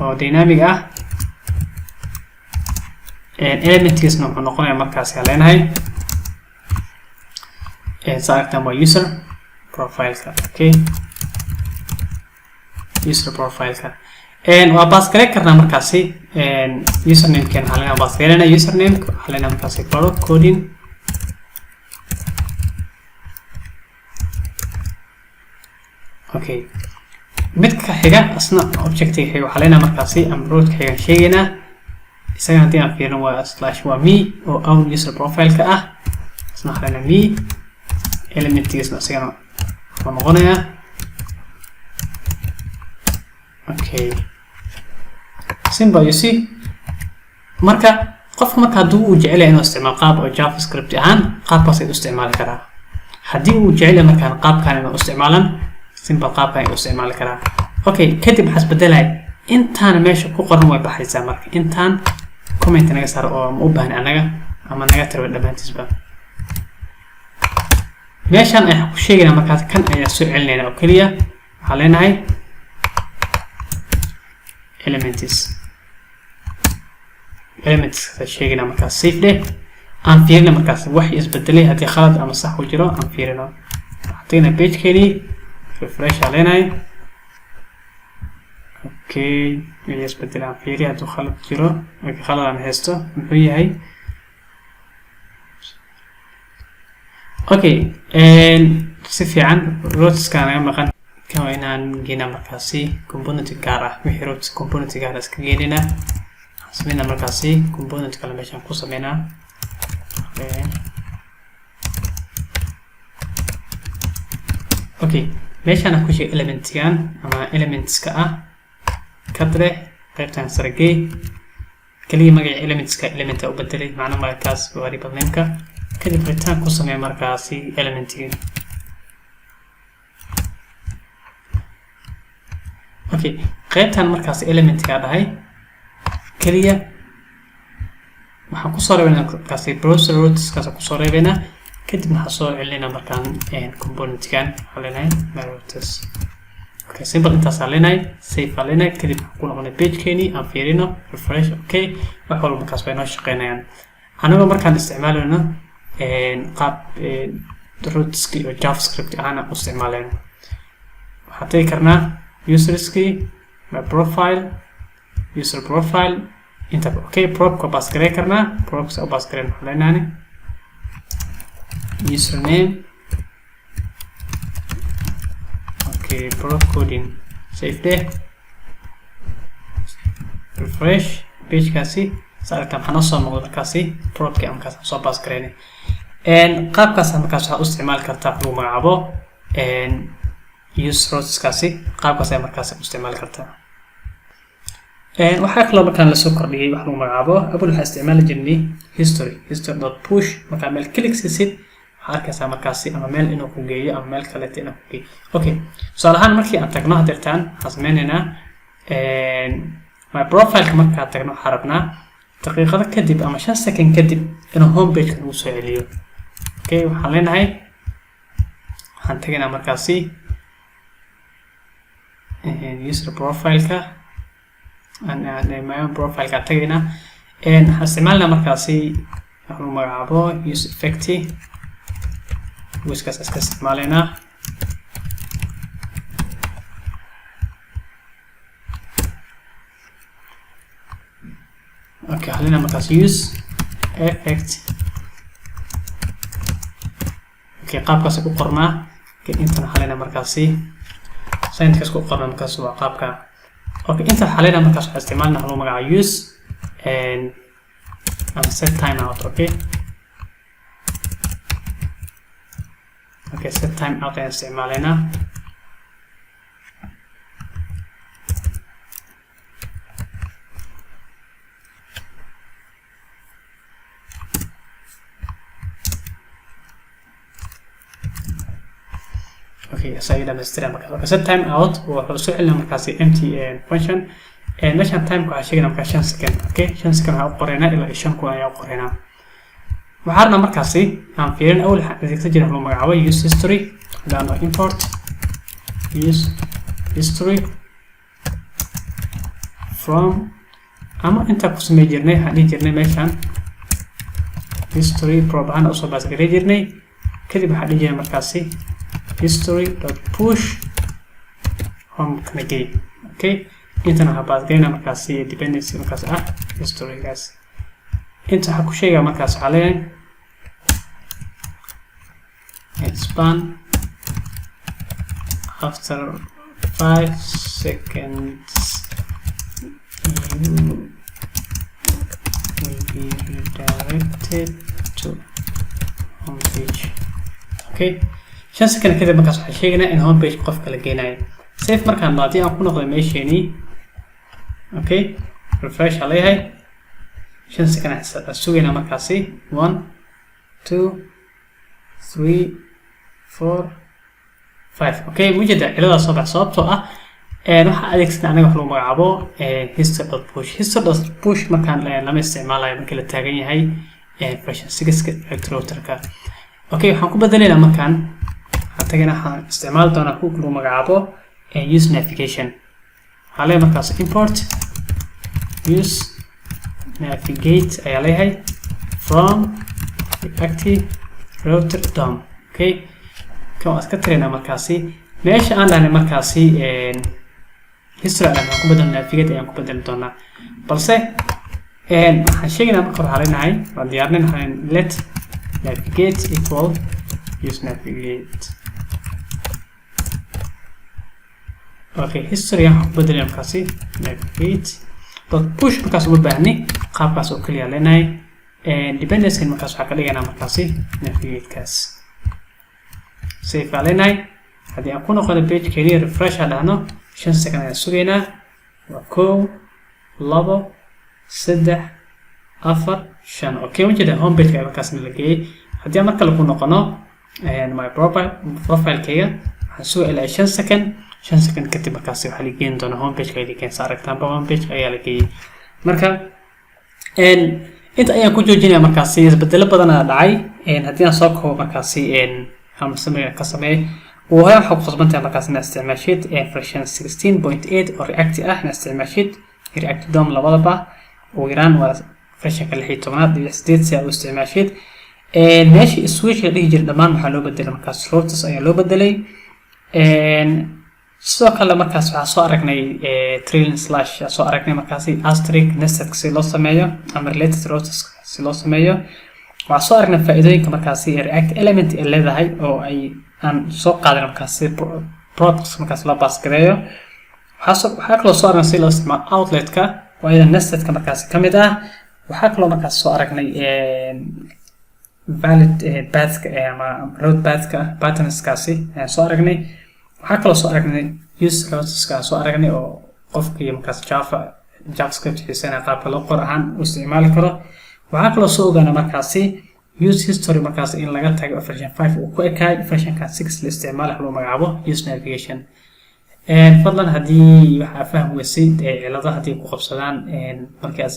oo dynamic element kiisna waxa noqonaya markaasi leenahay saartan waa user profile okay user profile waa pass gareyn karnaa markaasi username kan halena pass gareynaa username halena markaasi product coding okay midka xiga asna objective xiga halena markaasi amroad xiga sheegayna isaga hadii aan fiirino waa slash waa me oo own user profile ka asna halena me element kiisna isagana waa noqonaya okay simple you see marka qofka marka haduu u jecel yahay inuu isticmaalo qaab oo javascript ahaan qaabkaas ay u isticmaali karaa hadii uu jecel yahay marka qaabkan inuu isticmaalan simple qaabkan ay u isticmaali karaa okay kadib waxa isbedelay intaan meesha ku qoran way baxaysaa marka intaan comment naga saar oo u baahan anaga ama naga tirba dhamaantiisba meeshan ay ku sheegayna marka kan ayaa soo celinayna oo kaliya waxa leenahay elements sheegayna marka save day aan fiirina markaas wax isbedelay hadii khalad ama sax u jiro aan fiirino hadina page keeni refresh leenahay okay isbedel aan fiiriyo hadii khalad jiro marka khalad aan haysto muxuu yahay okay si fiican routes kana maqan كمان جينا مركزي component gaar ah wixii root component gaar iska geelina sameeyna markaasi component kala meeshan ku sameeyna okay meeshan ku sheeg elementigan ama elements ka kadre qaybtan sargay kaliya magaca elements ka element u bedelay macna markaas variable name ka kadib return ku sameey markaasi elementigan okay qaybtan markaas element ka dhahay kaliya waxaan ku soo reebnaa markaas browser routes ka soo reebnaa kadib waxaan soo celinaa markaan component kan haleenay routes okay simple intaas haleenay save haleenay kadib ku noqon page keeni aan fiirino refresh okay wax walba markaas way noo shaqeynayaan anaga markaan isticmaalno qaab routes iyo javascript aan u isticmaalayno waxaan tagi karnaa users key my profile user profile inta okay prop ko pass kare karna prop se pass kare haleenani username okay prop coding save day refresh page kasi saartan waxaan soo noqdo kasi prop ka amkaas soo pass kareen qaabkaas markaas waxa u isticmaali kartaa uu magacaabo use routes kasi qaabkaas ay markaas u isticmaali kartaa waxa kale markaan la soo kordhiyay wax lagu magacaabo abul waxa isticmaali jirnay history.push marka meel click sisid waxa arkaysaa markaasi ama meel inuu ku geeyo ama meel kale inuu ku geeyo okay su'aalahan markii aan tagno hadirtaan xasmeynayna my profile marka tagno xarabna daqiiqada kadib ama 5 second kadib inuu home page ku soo celiyo okay waxaan leenahay waxaan tagaynaa markaasi user profile ka and my own profile ka tagayna isticmaalna markaasi waxaan magacaabo use effect wiskaas iska isticmaaleyna okay halina markaas use effect okay qaabkaas ku qornaa intan halina markaasi science ku qornaa markaas waa qaabka okay inta halina markaas waxaan isticmaalna waxa lagu magacaabo use and set timeout. Okay, set timeout ayaan isticmaalaynaa. Okay, asay dhameystira markaa set timeout wuxuu soo celinaa markaasi empty function meeshaan time ku sheegana markaa 5 second. Okay, 5 second waxaan u qoraynaa ilaa 5 kun ayaan u qoraynaa. waxaana markaasi aan fiirin awal adeegsan jiray loo magacaabo use history dana import use history from ama inta ku sameey jirnay hadii jirnay meeshaan history program oo soo baas garay jirnay kadib waxa dhigay markaasi history.push home key. Okay, inta waxa baas garay markaasi dependency markaas ah history guys. inta waxa ku sheegay markaas xaleen expand after 5 seconds you will be redirected to home page. Okay, 5 seconds kadib markaas waxa sheegnaa in home page qofka la geenayo. Save markaan baadi aan ku noqdo meeshani. Okay, refresh alayhay 5 seconds sugayna markaasi 1 2 3 4 5. Okay, mujada ilaa soo bax sababtoo ah waxa adeegsan aniga wax loo magacaabo history.push. History.push markaan lama isticmaalayo markii la taagan yahay version 6 routerka. Okay, waxaan ku bedelaynaa markaan hadagana waxaan isticmaal doonaa ku loo magacaabo use navigation. Halay markaas import use navigate ayaa leeyahay from active router DOM. Okay, kan iska tirina markaasi meesha aan dhahnay markaasi history aan ku bedel navigate ayaan ku bedel doonaa balse waxaan sheegnaa marka hore halinahay waan diyaarinahay let navigate equal use navigate. Okay, history aan ku bedelay markaasi navigate push markaas ugu baahni qaabkaas oo kaliya leenahay dependency markaas waxa ka dhiganaa markaasi navigate kaas. Save leenahay hadii aan ku noqdo page kaliya refresh dhahno 5 second ayaan sugaynaa. waa 1 2 3 4 5. Okay, wajida home page ka markaas la geeyay. hadii aan marka lagu noqono my profile kayga waxaan soo ilaa 5 second 5 second kadib markaasi waxa la geyn doona home page kayga keen saaragtaan home page ayaa la geeyay. marka inta ayaan ku joojinaya markaasi isbedelo badan ayaa dhacay. hadii aan soo koobo markaasi ama sameeyo ka sameey waxa ku qasbantahay markaasi in isticmaashid version 16.8 oo react ah in isticmaashid react DOM labadaba oo yaraan waa version ka 16 si aad u isticmaashid meeshii switch la dhigi jiray dhamaan waxa loo bedelay markaas routers ayaa loo bedelay. sidoo kale markaas waxa soo aragnay trailing slash soo aragnay markaasi asterisk nested si loo sameeyo ama related routers si loo sameeyo. waxa soo aragnay faa'iidooyinka markaasi react element ee leedahay oo ay aan soo qaadan markaasi products markaas la pass gareeyo. waxa kale soo aragnay si loo isticmaalo outlet-ka oo ay nested-ka markaasi kamid ah. waxa kale markaas soo aragnay valid path-ka ama route path-ka patterns-kaasi soo aragnay. waxa kale soo aragnay use routers-ka soo aragnay oo qofkii markaas javascript xiisaynaya qaabka loo qor ahaan u isticmaali karo. waxa kale soo ogaana markaasi use history markaasi in laga tago version 5 oo ku ekaay version 6 la isticmaalo loo magacaabo use navigation. fadlan hadii waxa fahmaysid ciladaha hadii ku qabsadaan markii aad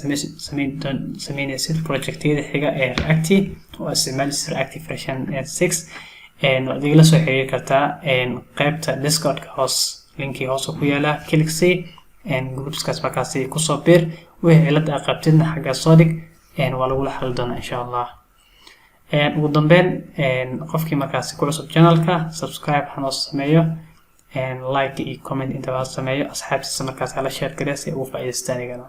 sameynaysid projectyada xiga ee React oo isticmaalaysid React version 6 waad igala soo xiriiri kartaa qaybta Discord-ka hoos linki hoos ku yaala click see groups-kaas markaasi ku soo bir wixii cilad aad qabtidna xagga soo dhig waa lagu xal doonaa insha Allah. ugu dambeyn qofkii markaasi ku cusub channel-ka subscribe hanoo sameeyo like iyo comment inta waa sameeyo asxaabtiisa markaas la share gareysay ugu faa'iideystaan igana.